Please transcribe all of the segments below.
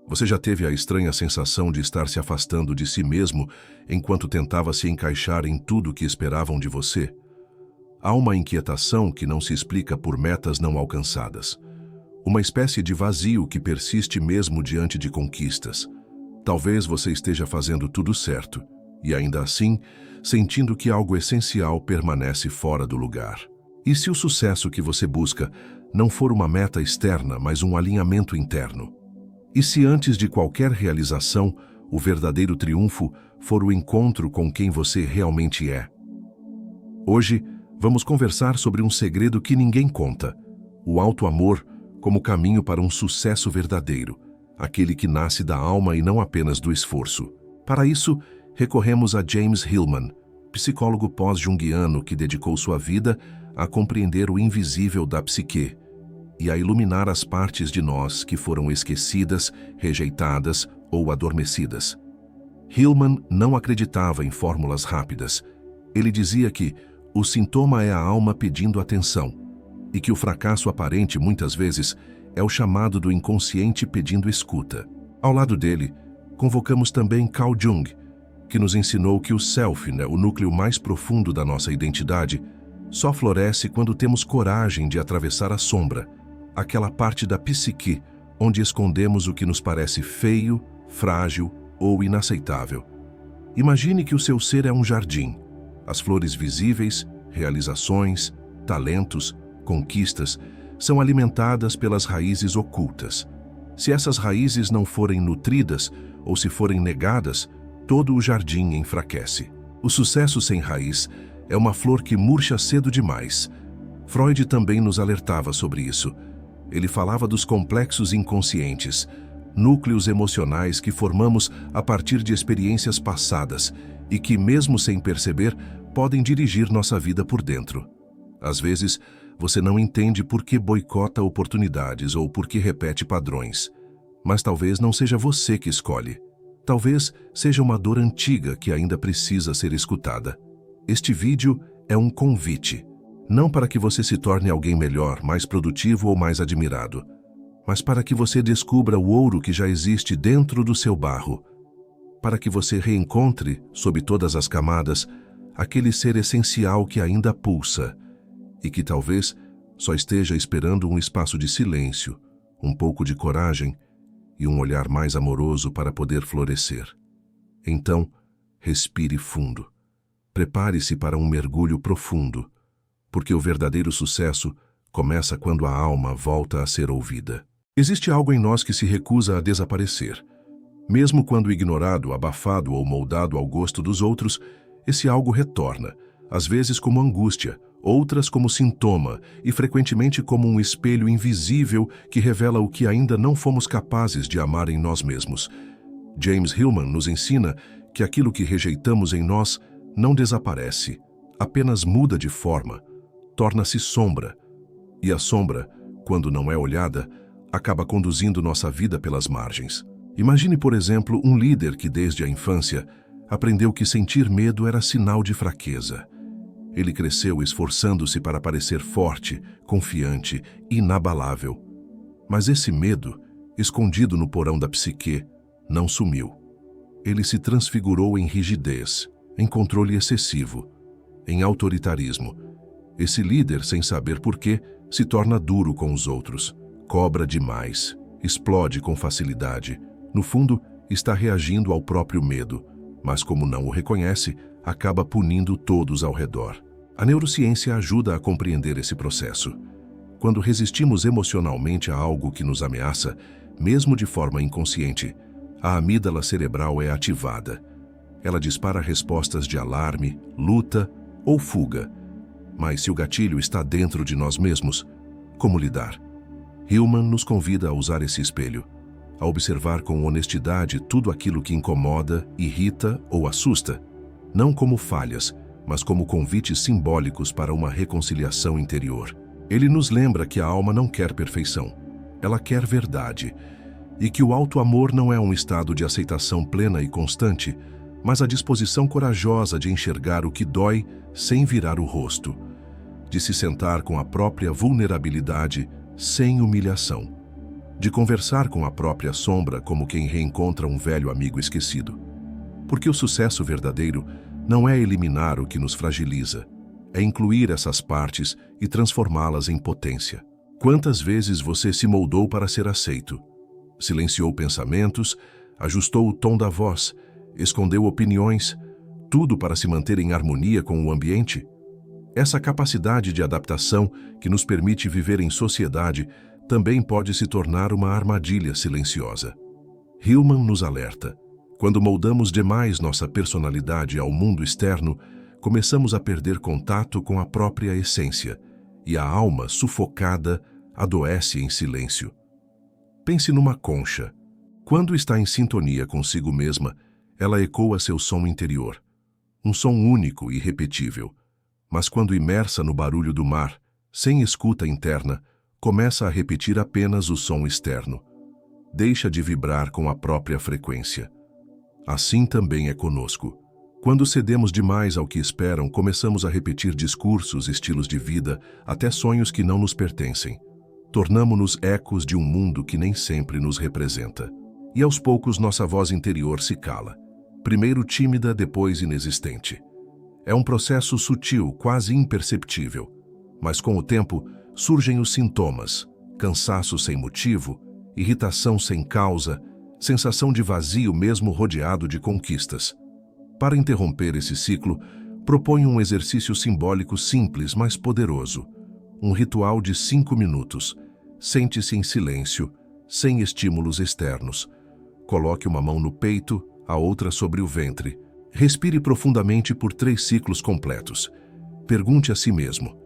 Você já teve a estranha sensação de estar se afastando de si mesmo enquanto tentava se encaixar em tudo que esperavam de você? Há uma inquietação que não se explica por metas não alcançadas. Uma espécie de vazio que persiste mesmo diante de conquistas. Talvez você esteja fazendo tudo certo e, ainda assim, sentindo que algo essencial permanece fora do lugar. E se o sucesso que você busca não for uma meta externa, mas um alinhamento interno? E se antes de qualquer realização, o verdadeiro triunfo for o encontro com quem você realmente é? Hoje, vamos conversar sobre um segredo que ninguém conta: o auto-amor como caminho para um sucesso verdadeiro, aquele que nasce da alma e não apenas do esforço. Para isso, recorremos a James Hillman, psicólogo pós-junguiano que dedicou sua vida a compreender o invisível da psique e a iluminar as partes de nós que foram esquecidas, rejeitadas ou adormecidas. Hillman não acreditava em fórmulas rápidas. Ele dizia que o sintoma é a alma pedindo atenção e que o fracasso aparente, muitas vezes, é o chamado do inconsciente pedindo escuta. Ao lado dele, convocamos também Carl Jung, que nos ensinou que o self, o núcleo mais profundo da nossa identidade, só floresce quando temos coragem de atravessar a sombra, aquela parte da psique onde escondemos o que nos parece feio, frágil ou inaceitável. Imagine que o seu ser é um jardim. As flores visíveis, realizações, talentos, conquistas, são alimentadas pelas raízes ocultas. Se essas raízes não forem nutridas ou se forem negadas, todo o jardim enfraquece. O sucesso sem raiz é uma flor que murcha cedo demais. Freud também nos alertava sobre isso. Ele falava dos complexos inconscientes, núcleos emocionais que formamos a partir de experiências passadas e que, mesmo sem perceber, podem dirigir nossa vida por dentro. Às vezes, você não entende por que boicota oportunidades ou por que repete padrões. Mas talvez não seja você que escolhe. Talvez seja uma dor antiga que ainda precisa ser escutada. Este vídeo é um convite, não para que você se torne alguém melhor, mais produtivo ou mais admirado, mas para que você descubra o ouro que já existe dentro do seu barro, para que você reencontre, sob todas as camadas, aquele ser essencial que ainda pulsa e que talvez só esteja esperando um espaço de silêncio, um pouco de coragem e um olhar mais amoroso para poder florescer. Então, respire fundo. Prepare-se para um mergulho profundo, porque o verdadeiro sucesso começa quando a alma volta a ser ouvida. Existe algo em nós que se recusa a desaparecer. Mesmo quando ignorado, abafado ou moldado ao gosto dos outros, esse algo retorna, às vezes como angústia, outras como sintoma e frequentemente como um espelho invisível que revela o que ainda não fomos capazes de amar em nós mesmos. James Hillman nos ensina que aquilo que rejeitamos em nós não desaparece, apenas muda de forma, torna-se sombra. E a sombra, quando não é olhada, acaba conduzindo nossa vida pelas margens. Imagine, por exemplo, um líder que desde a infância aprendeu que sentir medo era sinal de fraqueza. Ele cresceu esforçando-se para parecer forte, confiante, inabalável. Mas esse medo, escondido no porão da psique, não sumiu. Ele se transfigurou em rigidez, em controle excessivo, em autoritarismo. Esse líder, sem saber por quê, se torna duro com os outros, cobra demais, explode com facilidade. No fundo, está reagindo ao próprio medo, mas como não o reconhece, acaba punindo todos ao redor. A neurociência ajuda a compreender esse processo. Quando resistimos emocionalmente a algo que nos ameaça, mesmo de forma inconsciente, a amígdala cerebral é ativada. Ela dispara respostas de alarme, luta ou fuga. Mas se o gatilho está dentro de nós mesmos, como lidar? Hillman nos convida a usar esse espelho, a observar com honestidade tudo aquilo que incomoda, irrita ou assusta, não como falhas, mas como convites simbólicos para uma reconciliação interior. Ele nos lembra que a alma não quer perfeição, ela quer verdade, e que o auto-amor não é um estado de aceitação plena e constante, mas a disposição corajosa de enxergar o que dói sem virar o rosto, de se sentar com a própria vulnerabilidade sem humilhação. de conversar com a própria sombra como quem reencontra um velho amigo esquecido. Porque o sucesso verdadeiro não é eliminar o que nos fragiliza, é incluir essas partes e transformá-las em potência. Quantas vezes você se moldou para ser aceito? Silenciou pensamentos, ajustou o tom da voz, escondeu opiniões, tudo para se manter em harmonia com o ambiente? Essa capacidade de adaptação que nos permite viver em sociedade também pode se tornar uma armadilha silenciosa. Hillman nos alerta: quando moldamos demais nossa personalidade ao mundo externo, começamos a perder contato com a própria essência, e a alma, sufocada, adoece em silêncio. Pense numa concha. Quando está em sintonia consigo mesma, ela ecoa seu som interior. Um som único e irrepetível. Mas quando imersa no barulho do mar, sem escuta interna, começa a repetir apenas o som externo. Deixa de vibrar com a própria frequência. Assim também é conosco. Quando cedemos demais ao que esperam, começamos a repetir discursos, estilos de vida, até sonhos que não nos pertencem. Tornamo-nos ecos de um mundo que nem sempre nos representa. E aos poucos nossa voz interior se cala. Primeiro tímida, depois inexistente. É um processo sutil, quase imperceptível. Mas com o tempo, surgem os sintomas: cansaço sem motivo, irritação sem causa, sensação de vazio mesmo rodeado de conquistas. Para interromper esse ciclo, proponho um exercício simbólico simples, mas poderoso. Um ritual de 5 minutos. Sente-se em silêncio, sem estímulos externos. Coloque uma mão no peito, a outra sobre o ventre. Respire profundamente por 3 ciclos completos. Pergunte a si mesmo: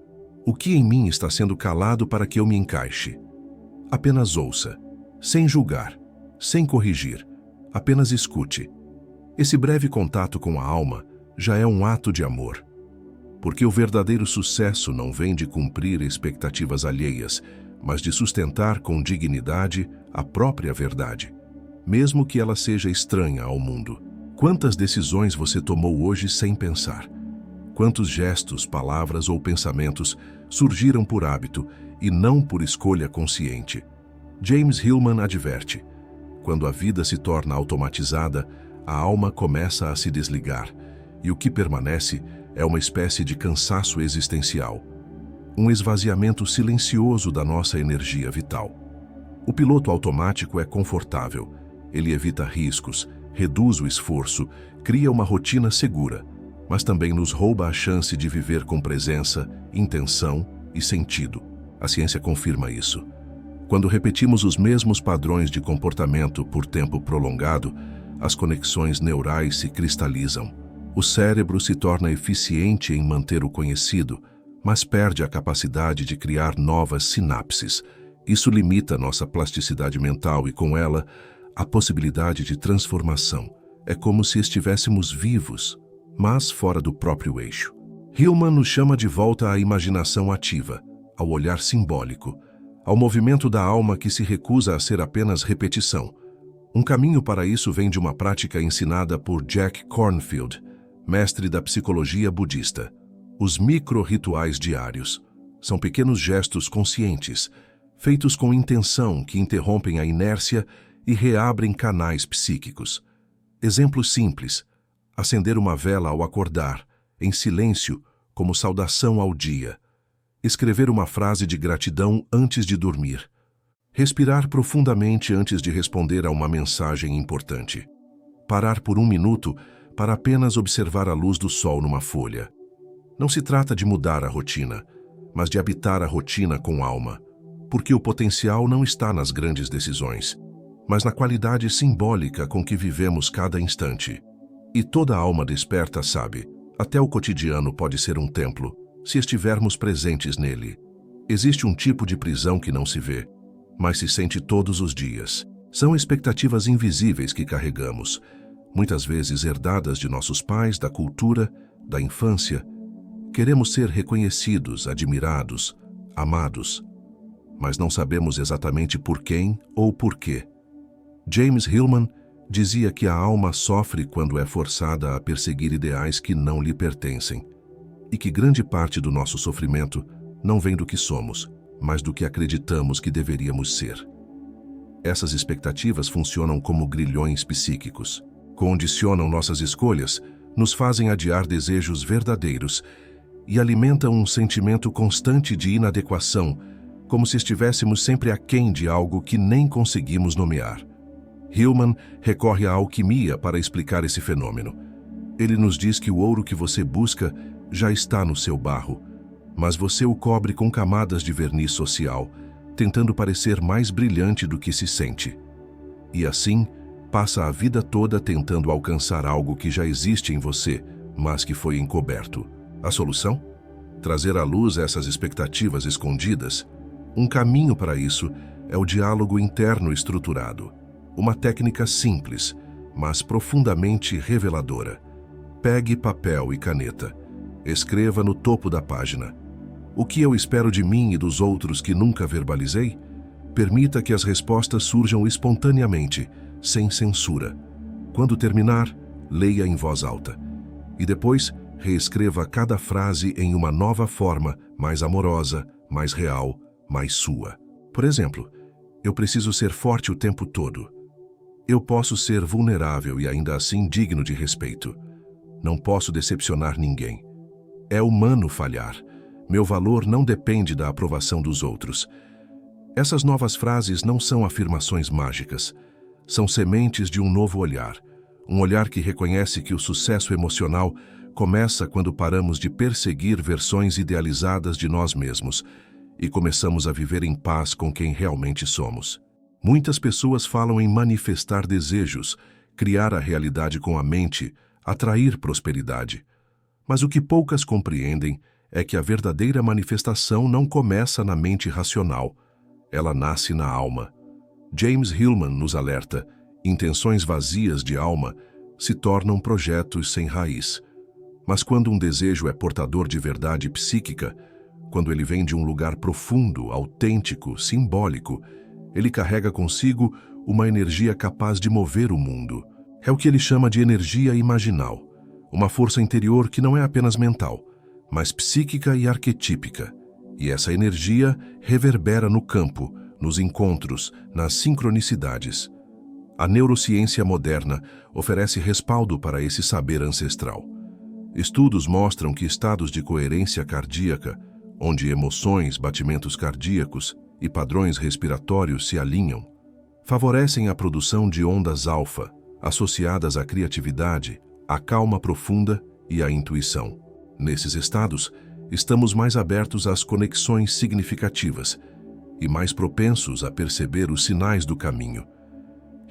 o que em mim está sendo calado para que eu me encaixe? Apenas ouça, sem julgar, sem corrigir. Apenas escute. Esse breve contato com a alma já é um ato de amor. Porque o verdadeiro sucesso não vem de cumprir expectativas alheias, mas de sustentar com dignidade a própria verdade, mesmo que ela seja estranha ao mundo. Quantas decisões você tomou hoje sem pensar? Quantos gestos, palavras ou pensamentos surgiram por hábito e não por escolha consciente? James Hillman adverte: quando a vida se torna automatizada, a alma começa a se desligar, e o que permanece é uma espécie de cansaço existencial, um esvaziamento silencioso da nossa energia vital. O piloto automático é confortável, ele evita riscos, reduz o esforço, cria uma rotina segura, mas também nos rouba a chance de viver com presença, intenção e sentido. A ciência confirma isso. Quando repetimos os mesmos padrões de comportamento por tempo prolongado, as conexões neurais se cristalizam. O cérebro se torna eficiente em manter o conhecido, mas perde a capacidade de criar novas sinapses. Isso limita nossa plasticidade mental e, com ela, a possibilidade de transformação. É como se estivéssemos vivos, mas fora do próprio eixo. Hillman nos chama de volta à imaginação ativa, ao olhar simbólico, ao movimento da alma que se recusa a ser apenas repetição. Um caminho para isso vem de uma prática ensinada por Jack Kornfield, mestre da psicologia budista. Os micro-rituais diários são pequenos gestos conscientes, feitos com intenção, que interrompem a inércia e reabrem canais psíquicos. Exemplos simples: acender uma vela ao acordar, em silêncio, como saudação ao dia. Escrever uma frase de gratidão antes de dormir. Respirar profundamente antes de responder a uma mensagem importante. Parar por 1 minuto para apenas observar a luz do sol numa folha. Não se trata de mudar a rotina, mas de habitar a rotina com alma, porque o potencial não está nas grandes decisões, mas na qualidade simbólica com que vivemos cada instante. E toda alma desperta sabe, até o cotidiano pode ser um templo, se estivermos presentes nele. Existe um tipo de prisão que não se vê, mas se sente todos os dias. São expectativas invisíveis que carregamos, muitas vezes herdadas de nossos pais, da cultura, da infância. Queremos ser reconhecidos, admirados, amados, mas não sabemos exatamente por quem ou por quê. James Hillman dizia que a alma sofre quando é forçada a perseguir ideais que não lhe pertencem, e que grande parte do nosso sofrimento não vem do que somos, mas do que acreditamos que deveríamos ser. Essas expectativas funcionam como grilhões psíquicos. Condicionam nossas escolhas, nos fazem adiar desejos verdadeiros e alimentam um sentimento constante de inadequação, como se estivéssemos sempre aquém de algo que nem conseguimos nomear. Hillman recorre à alquimia para explicar esse fenômeno. Ele nos diz que o ouro que você busca já está no seu barro, mas você o cobre com camadas de verniz social, tentando parecer mais brilhante do que se sente. E assim, passa a vida toda tentando alcançar algo que já existe em você, mas que foi encoberto. A solução? Trazer à luz essas expectativas escondidas. Um caminho para isso é o diálogo interno estruturado. Uma técnica simples, mas profundamente reveladora. Pegue papel e caneta. Escreva no topo da página: o que eu espero de mim e dos outros que nunca verbalizei? Permita que as respostas surjam espontaneamente, sem censura. Quando terminar, leia em voz alta. E depois, reescreva cada frase em uma nova forma, mais amorosa, mais real, mais sua. Por exemplo, eu preciso ser forte o tempo todo. Eu posso ser vulnerável e ainda assim digno de respeito. Não posso decepcionar ninguém. É humano falhar. Meu valor não depende da aprovação dos outros. Essas novas frases não são afirmações mágicas. São sementes de um novo olhar. Um olhar que reconhece que o sucesso emocional começa quando paramos de perseguir versões idealizadas de nós mesmos e começamos a viver em paz com quem realmente somos. Muitas pessoas falam em manifestar desejos, criar a realidade com a mente, atrair prosperidade. Mas o que poucas compreendem é que a verdadeira manifestação não começa na mente racional. Ela nasce na alma. James Hillman nos alerta: intenções vazias de alma se tornam projetos sem raiz. Mas quando um desejo é portador de verdade psíquica, quando ele vem de um lugar profundo, autêntico, simbólico, ele carrega consigo uma energia capaz de mover o mundo. É o que ele chama de energia imaginal, uma força interior que não é apenas mental, mas psíquica e arquetípica. E essa energia reverbera no campo, nos encontros, nas sincronicidades. A neurociência moderna oferece respaldo para esse saber ancestral. Estudos mostram que estados de coerência cardíaca, onde emoções, batimentos cardíacos e padrões respiratórios se alinham, favorecem a produção de ondas alfa, associadas à criatividade, à calma profunda e à intuição. Nesses estados, estamos mais abertos às conexões significativas e mais propensos a perceber os sinais do caminho.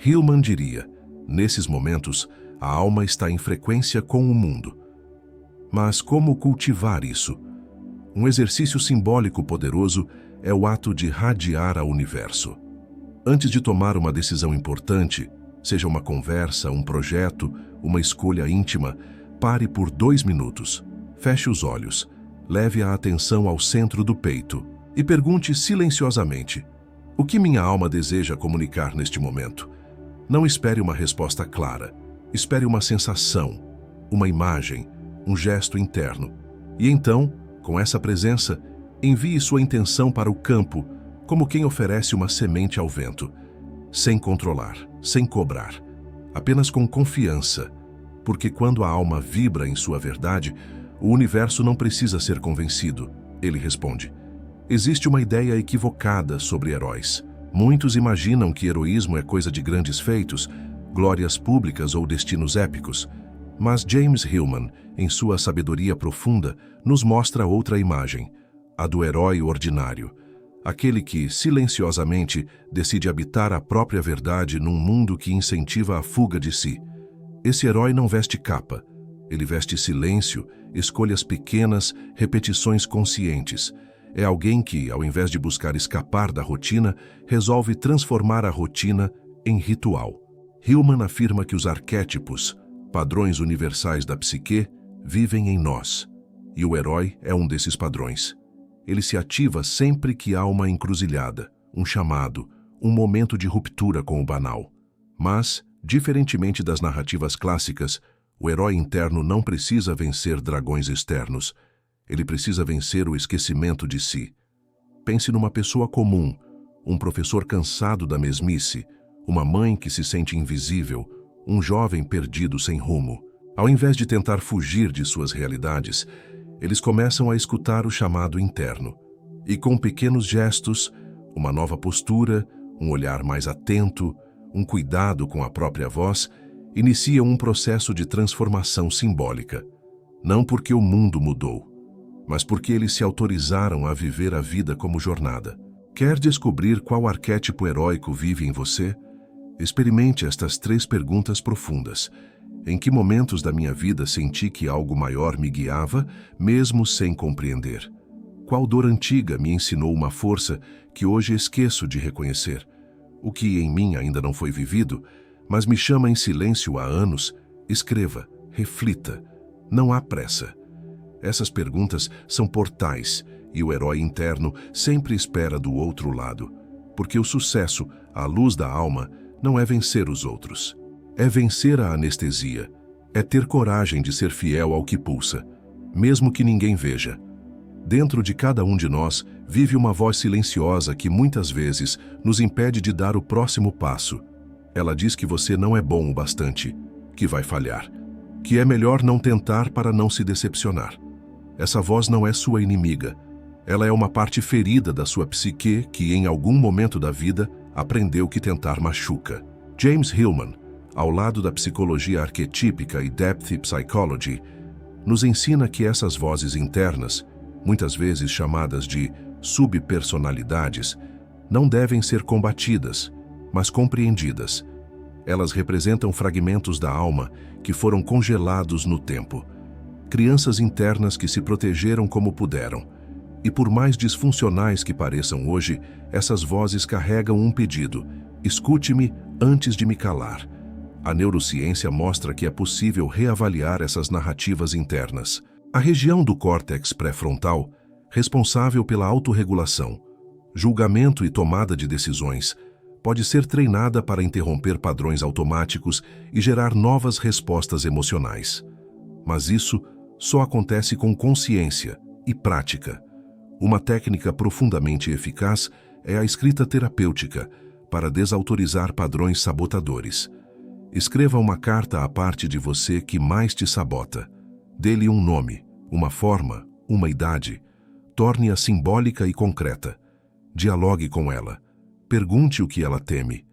Hillman diria: nesses momentos, a alma está em frequência com o mundo. Mas como cultivar isso? Um exercício simbólico poderoso é o ato de radiar ao universo. Antes de tomar uma decisão importante, seja uma conversa, um projeto, uma escolha íntima, pare por 2 minutos. Feche os olhos, leve a atenção ao centro do peito e pergunte silenciosamente: o que minha alma deseja comunicar neste momento? Não espere uma resposta clara. Espere uma sensação, uma imagem, um gesto interno. E então, com essa presença, envie sua intenção para o campo, como quem oferece uma semente ao vento, sem controlar, sem cobrar, apenas com confiança, porque quando a alma vibra em sua verdade, o universo não precisa ser convencido. Ele responde. Existe uma ideia equivocada sobre heróis. Muitos imaginam que heroísmo é coisa de grandes feitos, glórias públicas ou destinos épicos. Mas James Hillman, em sua sabedoria profunda, nos mostra outra imagem, a do herói ordinário, aquele que, silenciosamente, decide habitar a própria verdade num mundo que incentiva a fuga de si. Esse herói não veste capa, ele veste silêncio, escolhas pequenas, repetições conscientes. É alguém que, ao invés de buscar escapar da rotina, resolve transformar a rotina em ritual. Hillman afirma que os arquétipos, padrões universais da psique, vivem em nós. E o herói é um desses padrões. Ele se ativa sempre que há uma encruzilhada, um chamado, um momento de ruptura com o banal. Mas, diferentemente das narrativas clássicas, o herói interno não precisa vencer dragões externos. Ele precisa vencer o esquecimento de si. Pense numa pessoa comum, um professor cansado da mesmice, uma mãe que se sente invisível, um jovem perdido sem rumo. Ao invés de tentar fugir de suas realidades, eles começam a escutar o chamado interno. E com pequenos gestos, uma nova postura, um olhar mais atento, um cuidado com a própria voz, iniciam um processo de transformação simbólica. Não porque o mundo mudou, mas porque eles se autorizaram a viver a vida como jornada. Quer descobrir qual arquétipo heróico vive em você? Experimente estas 3 perguntas profundas. Em que momentos da minha vida senti que algo maior me guiava, mesmo sem compreender? Qual dor antiga me ensinou uma força que hoje esqueço de reconhecer? O que em mim ainda não foi vivido, mas me chama em silêncio há anos? Escreva, reflita. Não há pressa. Essas perguntas são portais e o herói interno sempre espera do outro lado. Porque o sucesso, à luz da alma, não é vencer os outros. É vencer a anestesia. É ter coragem de ser fiel ao que pulsa, mesmo que ninguém veja. Dentro de cada um de nós vive uma voz silenciosa que muitas vezes nos impede de dar o próximo passo. Ela diz que você não é bom o bastante, que vai falhar, que é melhor não tentar para não se decepcionar. Essa voz não é sua inimiga. Ela é uma parte ferida da sua psique que, em algum momento da vida, aprendeu que tentar machuca. James Hillman, ao lado da psicologia arquetípica e Depth Psychology, nos ensina que essas vozes internas, muitas vezes chamadas de subpersonalidades, não devem ser combatidas, mas compreendidas. Elas representam fragmentos da alma que foram congelados no tempo, crianças internas que se protegeram como puderam. E por mais disfuncionais que pareçam hoje, essas vozes carregam um pedido: escute-me antes de me calar. A neurociência mostra que é possível reavaliar essas narrativas internas. A região do córtex pré-frontal, responsável pela autorregulação, julgamento e tomada de decisões, pode ser treinada para interromper padrões automáticos e gerar novas respostas emocionais. Mas isso só acontece com consciência e prática. Uma técnica profundamente eficaz é a escrita terapêutica para desautorizar padrões sabotadores. Escreva uma carta à parte de você que mais te sabota. Dê-lhe um nome, uma forma, uma idade. Torne-a simbólica e concreta. Dialogue com ela. Pergunte o que ela teme,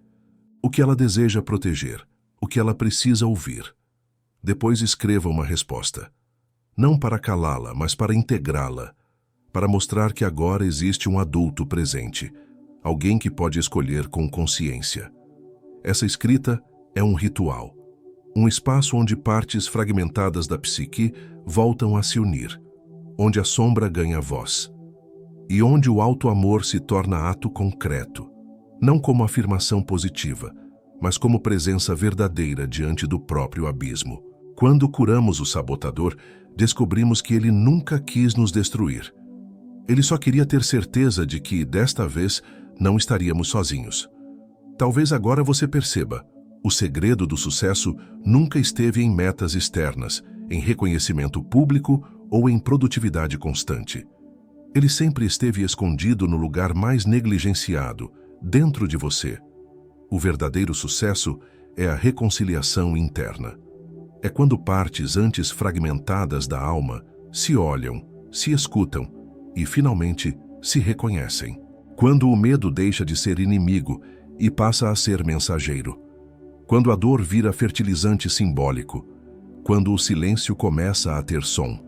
o que ela deseja proteger, o que ela precisa ouvir. Depois escreva uma resposta. Não para calá-la, mas para integrá-la. Para mostrar que agora existe um adulto presente, alguém que pode escolher com consciência. Essa escrita é um ritual, um espaço onde partes fragmentadas da psique voltam a se unir, onde a sombra ganha voz, e onde o auto-amor se torna ato concreto, não como afirmação positiva, mas como presença verdadeira diante do próprio abismo. Quando curamos o sabotador, descobrimos que ele nunca quis nos destruir. Ele só queria ter certeza de que, desta vez, não estaríamos sozinhos. Talvez agora você perceba, o segredo do sucesso nunca esteve em metas externas, em reconhecimento público ou em produtividade constante. Ele sempre esteve escondido no lugar mais negligenciado, dentro de você. O verdadeiro sucesso é a reconciliação interna. É quando partes antes fragmentadas da alma se olham, se escutam e, finalmente, se reconhecem. Quando o medo deixa de ser inimigo e passa a ser mensageiro. Quando a dor vira fertilizante simbólico. Quando o silêncio começa a ter som.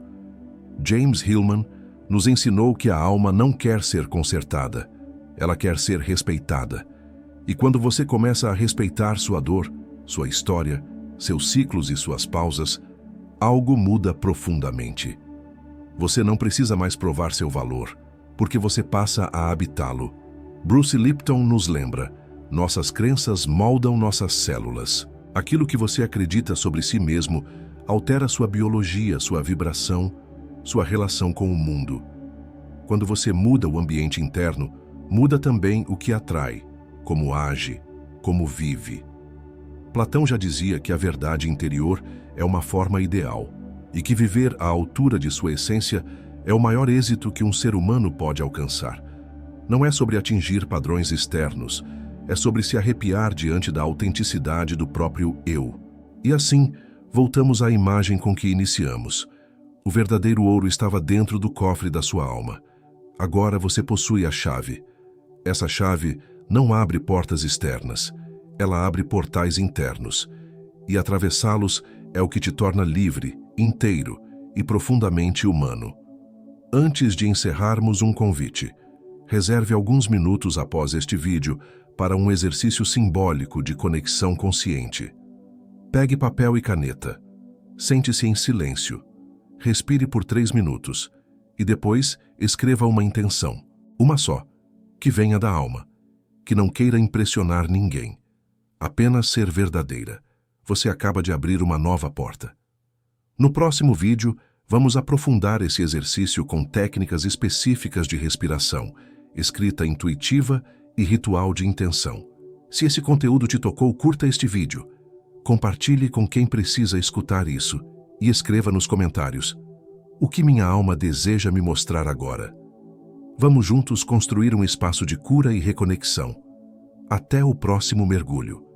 James Hillman nos ensinou que a alma não quer ser consertada, ela quer ser respeitada. E quando você começa a respeitar sua dor, sua história, seus ciclos e suas pausas, algo muda profundamente. Você não precisa mais provar seu valor, porque você passa a habitá-lo. Bruce Lipton nos lembra: nossas crenças moldam nossas células. Aquilo que você acredita sobre si mesmo altera sua biologia, sua vibração, sua relação com o mundo. Quando você muda o ambiente interno, muda também o que atrai, como age, como vive. Platão já dizia que a verdade interior é uma forma ideal e que viver à altura de sua essência é o maior êxito que um ser humano pode alcançar. Não é sobre atingir padrões externos, é sobre se arrepiar diante da autenticidade do próprio eu. E assim, voltamos à imagem com que iniciamos. O verdadeiro ouro estava dentro do cofre da sua alma. Agora você possui a chave. Essa chave não abre portas externas, ela abre portais internos. E atravessá-los é o que te torna livre, inteiro e profundamente humano. Antes de encerrarmos, um convite. Reserve alguns minutos após este vídeo para um exercício simbólico de conexão consciente. Pegue papel e caneta. Sente-se em silêncio. Respire por 3 minutos e depois escreva uma intenção, uma só, que venha da alma, que não queira impressionar ninguém, apenas ser verdadeira. Você acaba de abrir uma nova porta. No próximo vídeo, vamos aprofundar esse exercício com técnicas específicas de respiração, escrita intuitiva e ritual de intenção. Se esse conteúdo te tocou, curta este vídeo, compartilhe com quem precisa escutar isso e escreva nos comentários: o que minha alma deseja me mostrar agora? Vamos juntos construir um espaço de cura e reconexão. Até o próximo mergulho.